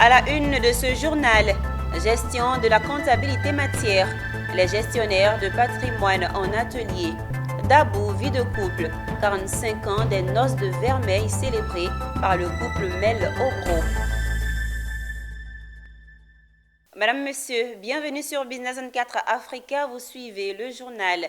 À la une de ce journal, gestion de la comptabilité matière, les gestionnaires de patrimoine en atelier. Dabou, vie de couple, 45 ans des noces de Vermeil célébrées par le couple Mel Ogro. Madame, Monsieur, bienvenue sur Business 24 Africa, vous suivez le journal.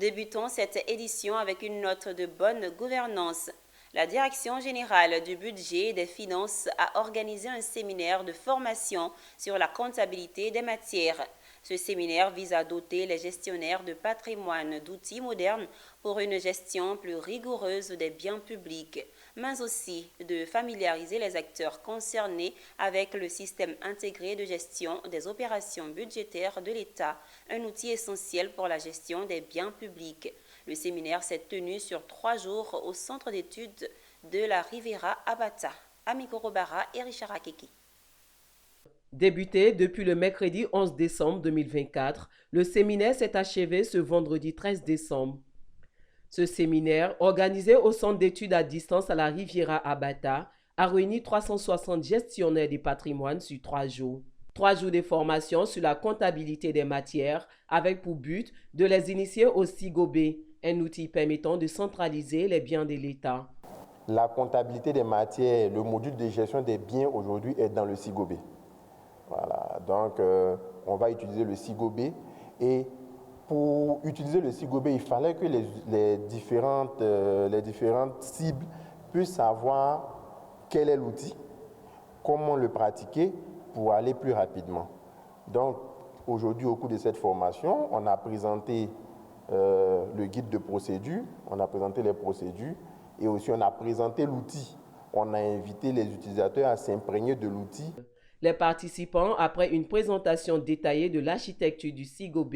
Débutons cette édition avec une note de bonne gouvernance. La Direction générale du budget et des finances a organisé un séminaire de formation sur la comptabilité des matières. Ce séminaire vise à doter les gestionnaires de patrimoine d'outils modernes pour une gestion plus rigoureuse des biens publics, mais aussi de familiariser les acteurs concernés avec le système intégré de gestion des opérations budgétaires de l'État, un outil essentiel pour la gestion des biens publics. Le séminaire s'est tenu sur 3 jours au centre d'études de la Riviera à Bata. Amiko Robara et Richard Akeki. Débuté depuis le mercredi 11 décembre 2024, le séminaire s'est achevé ce vendredi 13 décembre. Ce séminaire, organisé au centre d'études à distance à la Riviera à Bata, a réuni 360 gestionnaires des patrimoines sur 3 jours. 3 jours de formation sur la comptabilité des matières avec pour but de les initier au SIGOB, un outil permettant de centraliser les biens de l'État. La comptabilité des matières, le module de gestion des biens aujourd'hui est dans le SIGOB. Voilà, donc on va utiliser le SIGOB et pour utiliser le SIGOB, il fallait que les différentes cibles puissent savoir quel est l'outil, comment le pratiquer pour aller plus rapidement. Donc aujourd'hui, au cours de cette formation, on a présenté le guide de procédure, on a présenté les procédures et aussi on a présenté l'outil. On a invité les utilisateurs à s'imprégner de l'outil. Les participants, après une présentation détaillée de l'architecture du SIGOB,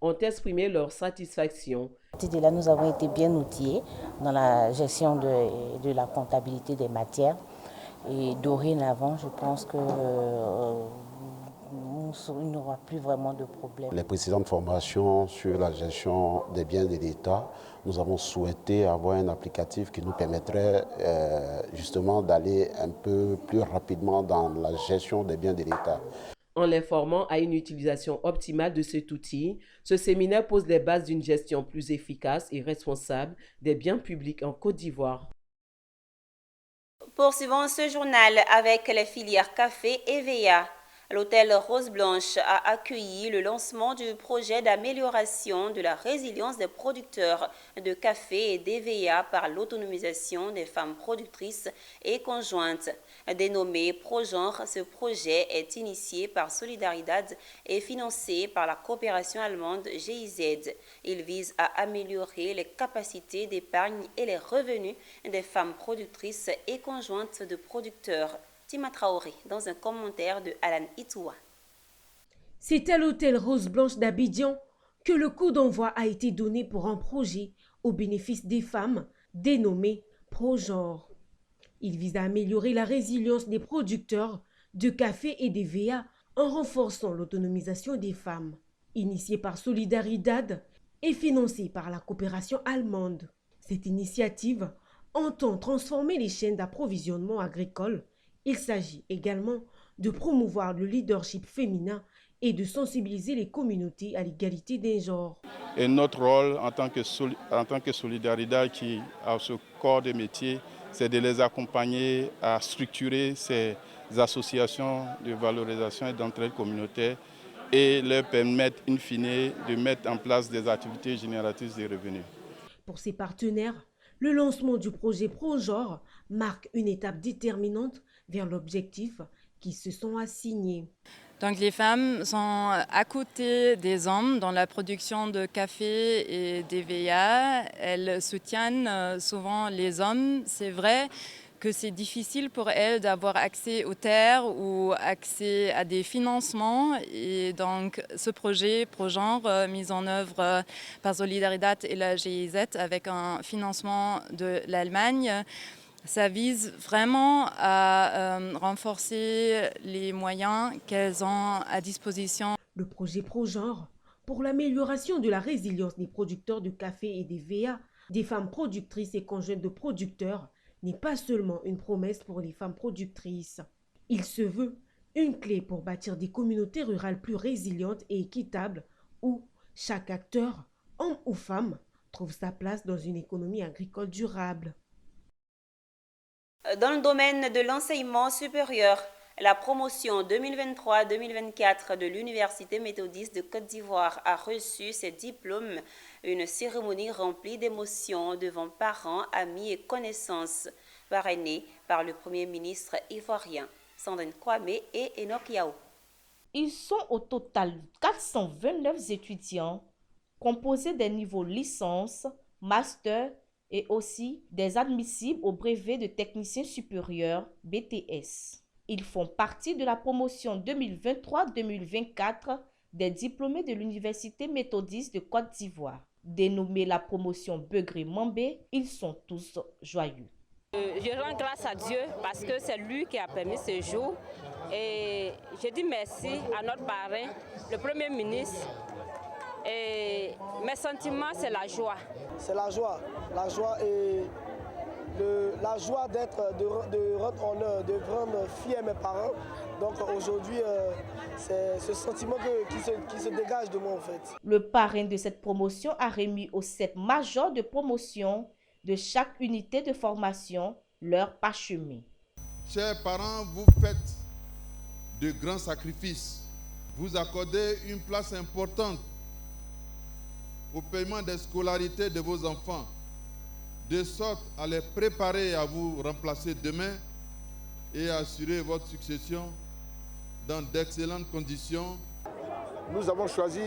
ont exprimé leur satisfaction. Là, nous avons été bien outillés dans la gestion de la comptabilité des matières. Et dorénavant, je pense qu'il n'y aura plus vraiment de problème. Les précédentes formations sur la gestion des biens de l'État, nous avons souhaité avoir un applicatif qui nous permettrait justement d'aller un peu plus rapidement dans la gestion des biens de l'État. En les formant à une utilisation optimale de cet outil, ce séminaire pose les bases d'une gestion plus efficace et responsable des biens publics en Côte d'Ivoire. Poursuivons ce journal avec les filières café et VA. L'hôtel Rose Blanche a accueilli le lancement du projet d'amélioration de la résilience des producteurs de café et d'EVA par l'autonomisation des femmes productrices et conjointes. Dénommé Progenre, ce projet est initié par Solidaridad et financé par la coopération allemande GIZ. Il vise à améliorer les capacités d'épargne et les revenus des femmes productrices et conjointes de producteurs. Tima Traoré, dans un commentaire de Alan Itoua. C'est à l'hôtel Rose Blanche d'Abidjan que le coup d'envoi a été donné pour un projet au bénéfice des femmes dénommé Progenre. Il vise à améliorer la résilience des producteurs de café et des VA en renforçant l'autonomisation des femmes. Initié par Solidaridad et financé par la coopération allemande, cette initiative entend transformer les chaînes d'approvisionnement agricole. Il s'agit également de promouvoir le leadership féminin et de sensibiliser les communautés à l'égalité des genres. Et notre rôle en tant que Solidaridad qui a ce corps de métier, c'est de les accompagner à structurer ces associations de valorisation et d'entraide communautaire et leur permettre, in fine, de mettre en place des activités génératrices de revenus. Pour ces partenaires, le lancement du projet Progenre marque une étape déterminante vers l'objectif qui se sont assignés. Donc les femmes sont à côté des hommes dans la production de café et d'EVA. Elles soutiennent souvent les hommes. C'est vrai que c'est difficile pour elles d'avoir accès aux terres ou accès à des financements. Et donc ce projet Progenre, mis en œuvre par Solidaridad et la GIZ avec un financement de l'Allemagne, ça vise vraiment à renforcer les moyens qu'elles ont à disposition. Le projet Progenre pour l'amélioration de la résilience des producteurs de café et des VA, des femmes productrices et conjointes de producteurs, n'est pas seulement une promesse pour les femmes productrices. Il se veut Une clé pour bâtir des communautés rurales plus résilientes et équitables où chaque acteur, homme ou femme, trouve sa place dans une économie agricole durable. Dans le domaine de l'enseignement supérieur, la promotion 2023-2024 de l'Université méthodiste de Côte d'Ivoire a reçu ses diplômes, une cérémonie remplie d'émotions devant parents, amis et connaissances, parrainée par le Premier ministre ivoirien, Sandrine Kwame et Enoch Yao. Ils sont au total 429 étudiants, composés des niveaux licence, master et aussi des admissibles au brevet de technicien supérieur BTS. Ils font partie de la promotion 2023-2024 des diplômés de l'Université méthodiste de Côte d'Ivoire. Dénommée la promotion Begré-Mambé, ils sont tous joyeux. Je rends grâce à Dieu parce que c'est lui qui a permis ce jour. Et je dis merci à notre parrain, le Premier ministre. Et mes sentiments, c'est la joie. C'est la joie et la joie de rendre honneur, de rendre fiers mes parents. Donc aujourd'hui, c'est ce sentiment qui se dégage de moi en fait. Le parrain de cette promotion a remis aux 7 majors de promotion de chaque unité de formation leur parchemin. Chers parents, vous faites de grands sacrifices. Vous accordez une place importante au paiement des scolarités de vos enfants, de sorte à les préparer à vous remplacer demain et à assurer votre succession dans d'excellentes conditions. Nous avons choisi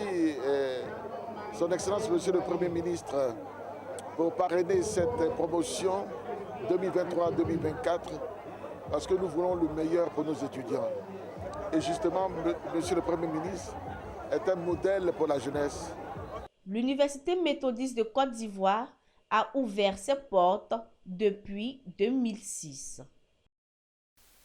Son Excellence Monsieur le Premier ministre pour parrainer cette promotion 2023-2024 parce que nous voulons le meilleur pour nos étudiants. Et justement, Monsieur le Premier ministre est un modèle pour la jeunesse. L'Université méthodiste de Côte d'Ivoire a ouvert ses portes depuis 2006.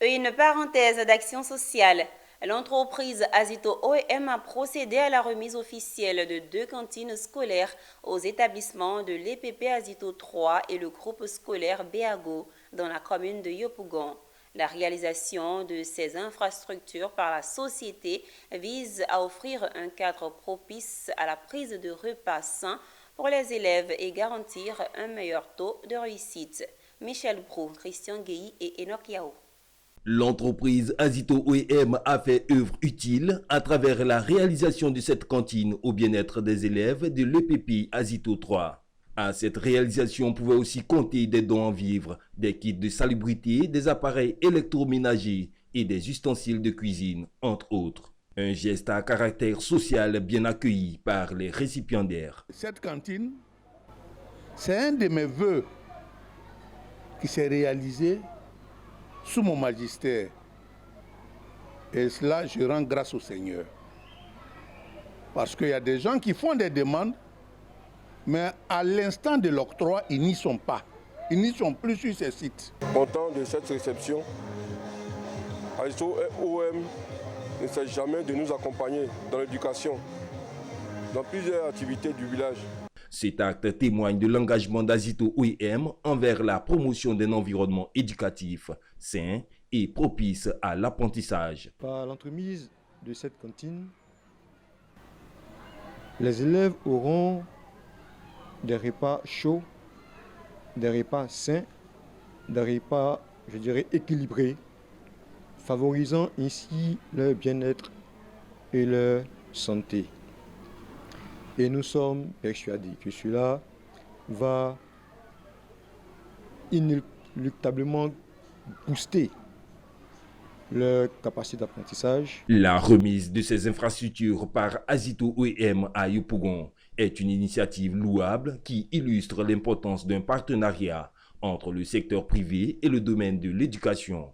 Une parenthèse d'action sociale. L'entreprise Azito OEM a procédé à la remise officielle de 2 cantines scolaires aux établissements de l'EPP Azito 3 et le groupe scolaire Béago dans la commune de Yopougon. La réalisation de ces infrastructures par la société vise à offrir un cadre propice à la prise de repas sains pour les élèves et garantir un meilleur taux de réussite. Michel Brou, Christian Guéhi et Enoch Yao. L'entreprise Azito OEM a fait œuvre utile à travers la réalisation de cette cantine au bien-être des élèves de l'EPP Azito 3. À cette réalisation pouvait aussi compter des dons en vivres, des kits de salubrité, des appareils électroménagers et des ustensiles de cuisine, entre autres. Un geste à caractère social bien accueilli par les récipiendaires. Cette cantine, c'est un de mes vœux qui s'est réalisé sous mon magistère. Et cela, je rends grâce au Seigneur. Parce qu'il y a des gens qui font des demandes, mais à l'instant de l'octroi, ils n'y sont pas. Ils n'y sont plus sur ces sites. Content de cette réception, Azito OEM ne cesse jamais de nous accompagner dans l'éducation, dans plusieurs activités du village. Cet acte témoigne de l'engagement d'Azito OEM envers la promotion d'un environnement éducatif sain et propice à l'apprentissage. Par l'entremise de cette cantine, les élèves auront des repas chauds, des repas sains, des repas, je dirais, équilibrés, favorisant ainsi leur bien-être et leur santé. Et nous sommes persuadés que cela va inéluctablement booster leur capacité d'apprentissage. La remise de ces infrastructures par Azito OEM à Yopougon est une initiative louable qui illustre l'importance d'un partenariat entre le secteur privé et le domaine de l'éducation.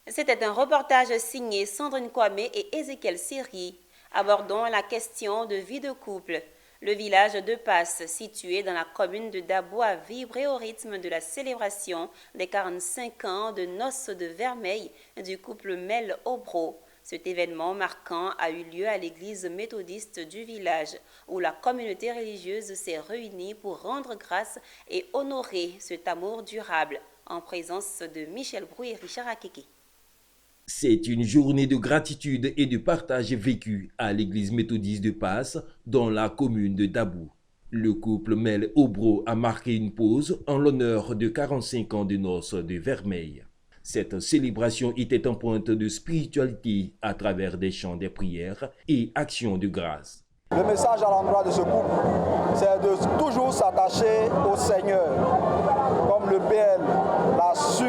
C'était un reportage signé Sandrine Kwame et Ezekiel Siri. Abordons la question de vie de couple. Le village de Passe, situé dans la commune de Dabo, a vibré au rythme de la célébration des 45 ans de noces de Vermeil du couple Mel Obro. Cet événement marquant a eu lieu à l'église méthodiste du village, où la communauté religieuse s'est réunie pour rendre grâce et honorer cet amour durable, en présence de Michel Brou et Richard Akeke. C'est une journée de gratitude et de partage vécue à l'église méthodiste de Passe, dans la commune de Dabou. Le couple Mel Obro a marqué une pause en l'honneur de 45 ans de noces de Vermeil. Cette célébration était en pointe de spiritualité à travers des chants, des prières et actions de grâce. Le message à l'endroit de ce couple, c'est de toujours s'attacher au Seigneur, comme le BL l'a su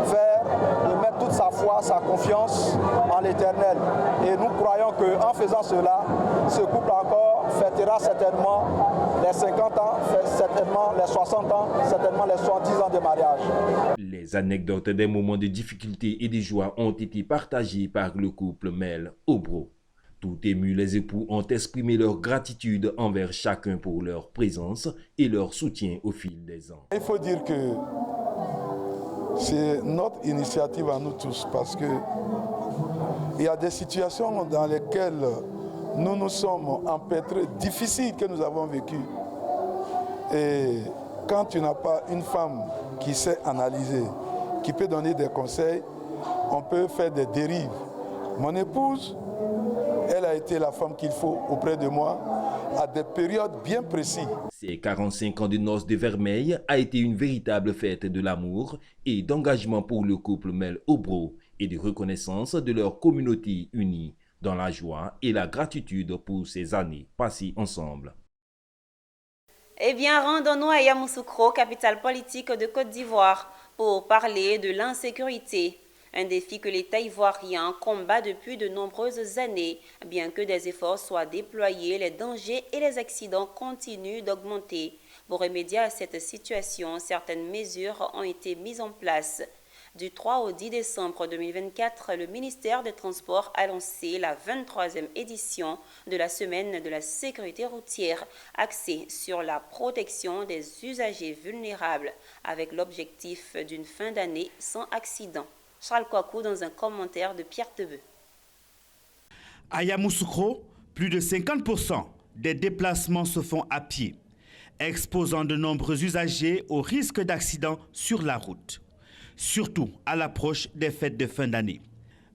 faire, de mettre toute sa foi, sa confiance en l'Éternel. Et nous croyons qu'en faisant cela, ce couple encore fêtera certainement les 50 ans, certainement les 60 ans, certainement les 70 ans de mariage. Les anecdotes des moments de difficulté et de joie ont été partagées par le couple Mel Obro. Tout émus, les époux ont exprimé leur gratitude envers chacun pour leur présence et leur soutien au fil des ans. Il faut dire que c'est notre initiative à nous tous parce qu'il y a des situations dans lesquelles nous nous sommes empêtrés, difficiles que nous avons vécues. Et quand tu n'as pas une femme qui sait analyser, qui peut donner des conseils, on peut faire des dérives. Mon épouse, elle a été la femme qu'il faut auprès de moi à des périodes bien précises. Ces 45 ans de noces de Vermeil a été une véritable fête de l'amour et d'engagement pour le couple Mel Obro et de reconnaissance de leur communauté unie dans la joie et la gratitude pour ces années passées ensemble. Eh bien, rendons-nous à Yamoussoukro, capitale politique de Côte d'Ivoire, pour parler de l'insécurité. Un défi que l'État ivoirien combat depuis de nombreuses années. Bien que des efforts soient déployés, les dangers et les accidents continuent d'augmenter. Pour remédier à cette situation, certaines mesures ont été mises en place. Du 3 au 10 décembre 2024, le ministère des Transports a lancé la 23e édition de la Semaine de la sécurité routière, axée sur la protection des usagers vulnérables, avec l'objectif d'une fin d'année sans accident. Charles Kouakou dans un commentaire de Pierre Tebeu. À Yamoussoukro, plus de 50% des déplacements se font à pied, exposant de nombreux usagers au risque d'accidents sur la route, surtout à l'approche des fêtes de fin d'année.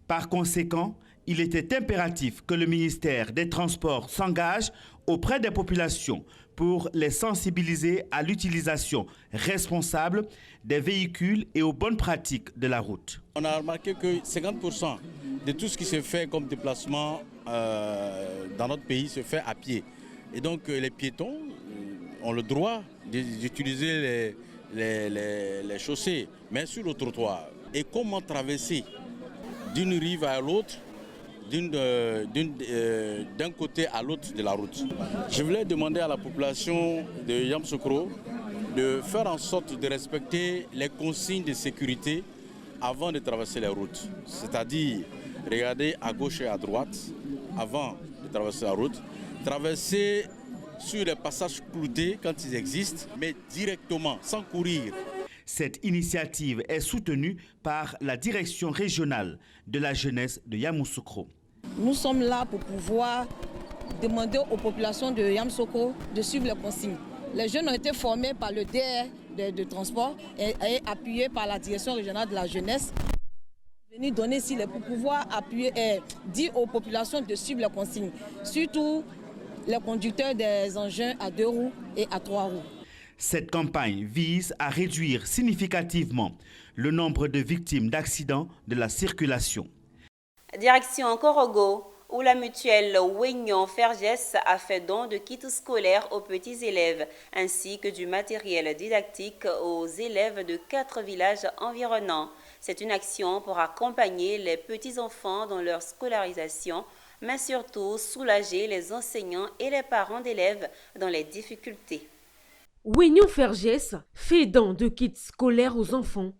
Par conséquent, il était impératif que le ministère des Transports s'engage auprès des populations pour les sensibiliser à l'utilisation responsable des véhicules et aux bonnes pratiques de la route. On a remarqué que 50% de tout ce qui se fait comme déplacement dans notre pays se fait à pied. Et donc les piétons ont le droit d'utiliser les chaussées, mais sur le trottoir. Et comment traverser d'une rive à l'autre, d'un côté à l'autre de la route. Je voulais demander à la population de Yamoussoukro de faire en sorte de respecter les consignes de sécurité avant de traverser les routes. C'est-à-dire regarder à gauche et à droite avant de traverser la route, traverser sur les passages cloutés quand ils existent, mais directement, sans courir. Cette initiative est soutenue par la direction régionale de la jeunesse de Yamoussoukro. Nous sommes là pour pouvoir demander aux populations de Yamoussoukro de suivre les consignes. Les jeunes ont été formés par le DR de transport et appuyés par la direction régionale de la jeunesse. Venir donner pour pouvoir appuyer et dire aux populations de suivre les consignes, surtout les conducteurs des engins à 2 roues et à 3 roues. Cette campagne vise à réduire significativement le nombre de victimes d'accidents de la circulation. Direction Korogo, où la mutuelle Weignon Fergès a fait don de kits scolaires aux petits élèves, ainsi que du matériel didactique aux élèves de 4 villages environnants. C'est une action pour accompagner les petits-enfants dans leur scolarisation, mais surtout soulager les enseignants et les parents d'élèves dans les difficultés. Weignon Fergès fait don de kits scolaires aux enfants.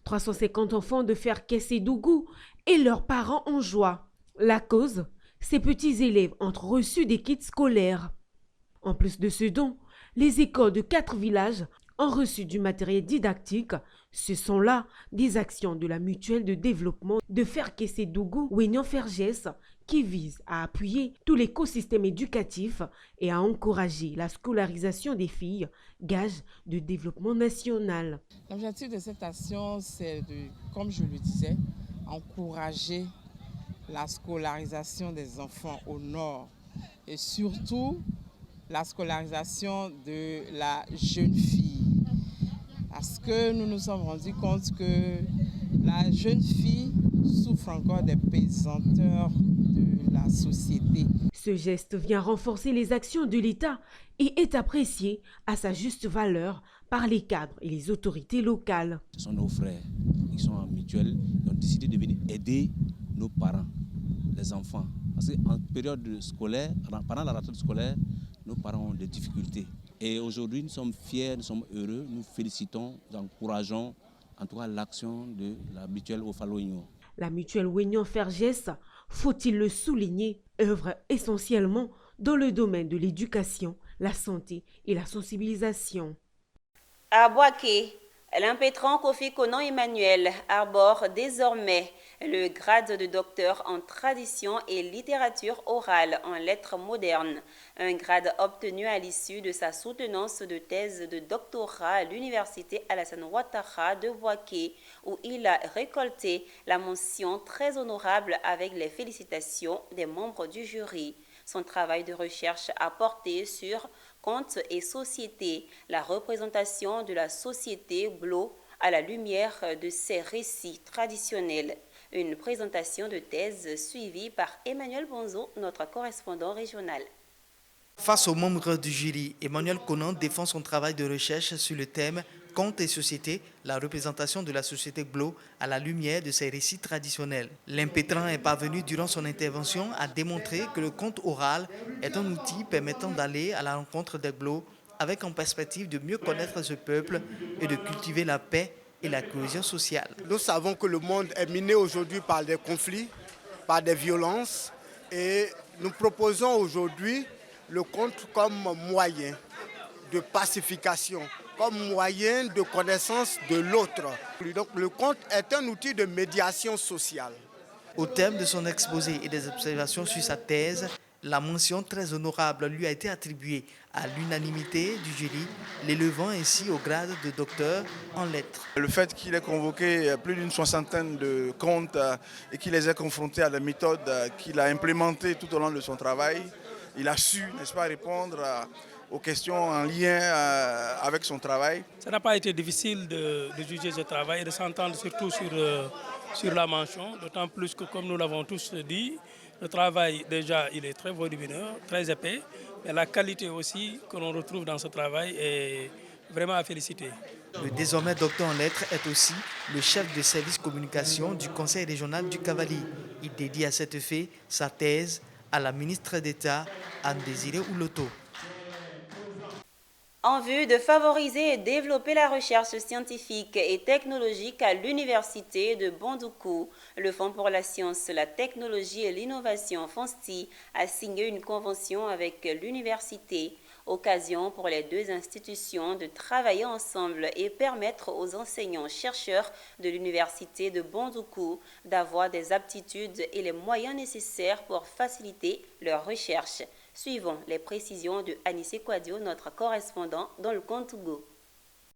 350 enfants de Ferkessé-Dougou et leurs parents en joie. La cause, ces petits élèves ont reçu des kits scolaires. En plus de ce don, les écoles de 4 villages ont reçu du matériel didactique. Ce sont là des actions de la mutuelle de développement de Ferkessé-Dougou Weignon Fergès qui vise à appuyer tout l'écosystème éducatif et à encourager la scolarisation des filles, gage de développement national. L'objectif de cette action, c'est, comme je le disais, encourager la scolarisation des enfants au nord et surtout la scolarisation de la jeune fille. Parce que nous nous sommes rendus compte que la jeune fille souffre encore des pesanteurs de la société. Ce geste vient renforcer les actions de l'État et est apprécié à sa juste valeur par les cadres et les autorités locales. Ce sont nos frères, ils sont en mutuelle, ils ont décidé de venir aider nos parents, les enfants. Parce qu'en période scolaire, pendant la rentrée scolaire, nos parents ont des difficultés. Et aujourd'hui, nous sommes fiers, nous sommes heureux, nous félicitons, nous encourageons en tout cas l'action de la mutuelle Ofalo-Oignon. La mutuelle Oignon-Fergès, faut-il le souligner, œuvre essentiellement dans le domaine de l'éducation, la santé et la sensibilisation. À Boaké, l'impétrant Kofi Konan Emmanuel arbore désormais le grade de docteur en tradition et littérature orale en lettres modernes, un grade obtenu à l'issue de sa soutenance de thèse de doctorat à l'université Alassane Ouattara de Boaké, où il a récolté la mention très honorable avec les félicitations des membres du jury. Son travail de recherche a porté sur Contes et société, la représentation de la société Blo à la lumière de ses récits traditionnels. Une présentation de thèse suivie par Emmanuel Bonzo, notre correspondant régional. Face aux membres du jury, Emmanuel Konan défend son travail de recherche sur le thème Contes et société, la représentation de la société Blo à la lumière de ses récits traditionnels. L'impétrant est parvenu durant son intervention à démontrer que le conte oral est un outil permettant d'aller à la rencontre des Blo avec en perspective de mieux connaître ce peuple et de cultiver la paix et la cohésion sociale. Nous savons que le monde est miné aujourd'hui par des conflits, par des violences et nous proposons aujourd'hui le conte comme moyen de pacification, comme moyen de connaissance de l'autre. Donc le conte est un outil de médiation sociale. Au terme de son exposé et des observations sur sa thèse, la mention très honorable lui a été attribuée à l'unanimité du jury, l'élevant ainsi au grade de docteur en lettres. Le fait qu'il ait convoqué plus d'une soixantaine de contes et qu'il les ait confrontés à la méthode qu'il a implémentée tout au long de son travail, il a su, n'est-ce pas, répondre aux questions en lien avec son travail. Ça n'a pas été difficile de juger ce travail et de s'entendre surtout sur la mention, d'autant plus que, comme nous l'avons tous dit, le travail déjà il est très volumineux, très épais, mais la qualité aussi que l'on retrouve dans ce travail est vraiment à féliciter. Le désormais docteur en lettres est aussi le chef de service communication du Conseil régional du Cavali. Il dédie à cet effet sa thèse à la ministre d'État Anne-Désirée Ouloto. En vue de favoriser et développer la recherche scientifique et technologique à l'université de Bandoukou, le Fonds pour la science, la technologie et l'innovation FONSTI a signé une convention avec l'université. Occasion pour les deux institutions de travailler ensemble et permettre aux enseignants-chercheurs de l'université de Bandoukou d'avoir des aptitudes et les moyens nécessaires pour faciliter leur recherche. Suivons les précisions de Anissé Kouadio, notre correspondant dans le Kontougo.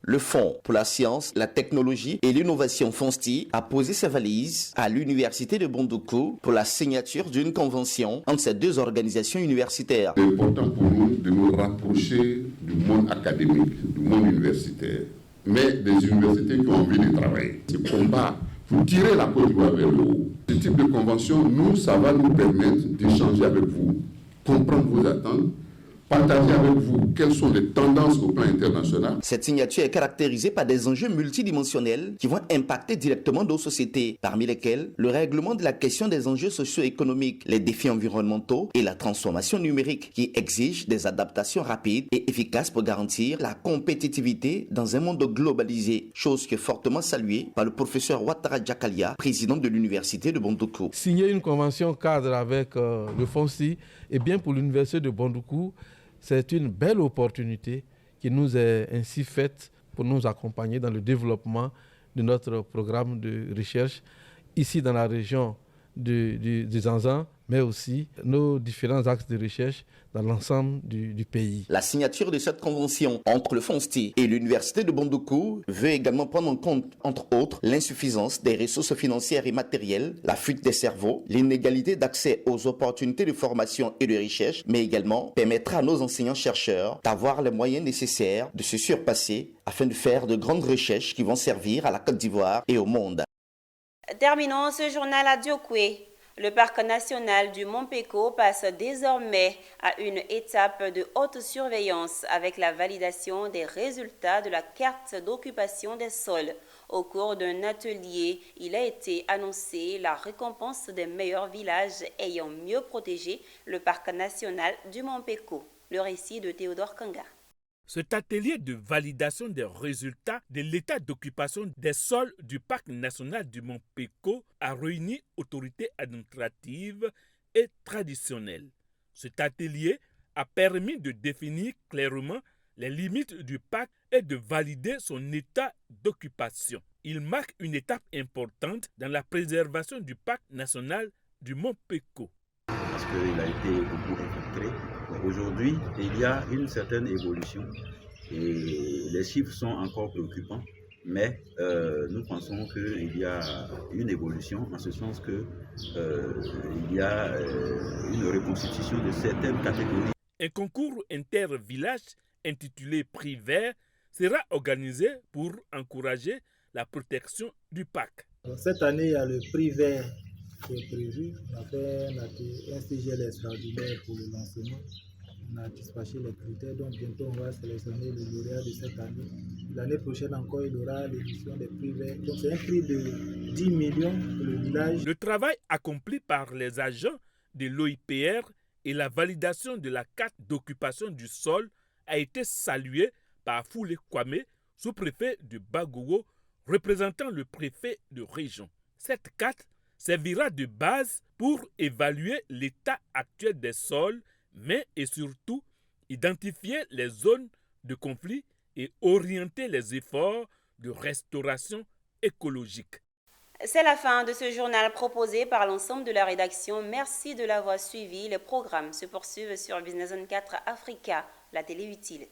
Le Fonds pour la science, la technologie et l'innovation FONSTI a posé ses valises à l'université de Bandoukou pour la signature d'une convention entre ces deux organisations universitaires. C'est important pour nous de nous rapprocher du monde académique, du monde universitaire, mais des universités qui ont envie de travailler. Ce combat pour tirer la Côte d'Ivoire vers le haut. Ce type de convention, ça va nous permettre d'échanger avec vous, comprendre vos attentes, partager avec vous quelles sont les tendances au plan international. Cette signature est caractérisée par des enjeux multidimensionnels qui vont impacter directement nos sociétés, parmi lesquels le règlement de la question des enjeux socio-économiques, les défis environnementaux et la transformation numérique qui exigent des adaptations rapides et efficaces pour garantir la compétitivité dans un monde globalisé, chose qui est fortement saluée par le professeur Ouattara Djakalia, président de l'université de Bandoukou. Signer une convention cadre avec le FONSTI et bien pour l'université de Bandoukou, c'est une belle opportunité qui nous est ainsi faite pour nous accompagner dans le développement de notre programme de recherche ici dans la région du Zanzan, mais aussi nos différents axes de recherche dans l'ensemble du pays. La signature de cette convention entre le FONSTI et l'Université de Bondoukou veut également prendre en compte, entre autres, l'insuffisance des ressources financières et matérielles, la fuite des cerveaux, l'inégalité d'accès aux opportunités de formation et de recherche, mais également permettra à nos enseignants-chercheurs d'avoir les moyens nécessaires de se surpasser afin de faire de grandes recherches qui vont servir à la Côte d'Ivoire et au monde. Terminons ce journal à Diokwe. Le parc national du Mont Peko passe désormais à une étape de haute surveillance avec la validation des résultats de la carte d'occupation des sols. Au cours d'un atelier, il a été annoncé la récompense des meilleurs villages ayant mieux protégé le parc national du Mont Peko. Le récit de Théodore Kanga. Cet atelier de validation des résultats de l'état d'occupation des sols du parc national du Mont Peko a réuni autorités administratives et traditionnelles. Cet atelier a permis de définir clairement les limites du parc et de valider son état d'occupation. Il marque une étape importante dans la préservation du parc national du Mont Peko. Parce qu'il a été beaucoup infiltré. Aujourd'hui, il y a une certaine évolution et les chiffres sont encore préoccupants, mais nous pensons qu'il y a une évolution en ce sens qu'il y a une reconstitution de certaines catégories. Un concours inter-village intitulé Prix Vert sera organisé pour encourager la protection du parc. Cette année, il y a le Prix Vert qui est prévu. On a fait un CGL extraordinaire pour le lancement. On a dispatché les critères, donc bientôt on va sélectionner le lauréat de cette année. L'année prochaine encore, il y aura l'édition des prix verts. Donc c'est un prix de 10 millions pour le village. Le travail accompli par les agents de l'OIPR et la validation de la carte d'occupation du sol a été salué par Foulé Kwame, sous-préfet de Bagogo, représentant le préfet de région. Cette carte servira de base pour évaluer l'état actuel des sols, mais et surtout identifier les zones de conflit et orienter les efforts de restauration écologique. C'est la fin de ce journal proposé par l'ensemble de la rédaction. Merci de l'avoir suivi. Les programmes se poursuivent sur Business Zone 4 Africa, la télé utile.